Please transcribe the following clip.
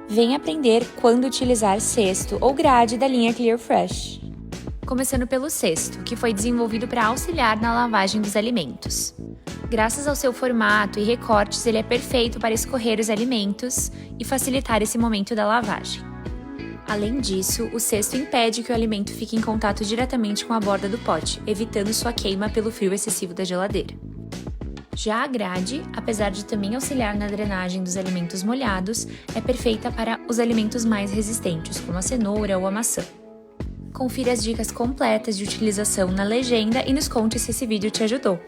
Vem aprender quando utilizar cesto ou grade da linha Clear Fresh. Começando pelo cesto, que foi desenvolvido para auxiliar na lavagem dos alimentos. Graças ao seu formato e recortes, ele é perfeito para escorrer os alimentos e facilitar esse momento da lavagem. Além disso, o cesto impede que o alimento fique em contato diretamente com a borda do pote, evitando sua queima pelo frio excessivo da geladeira. Já a grade, apesar de também auxiliar na drenagem dos alimentos molhados, é perfeita para os alimentos mais resistentes, como a cenoura ou a maçã. Confira as dicas completas de utilização na legenda e nos conte se esse vídeo te ajudou.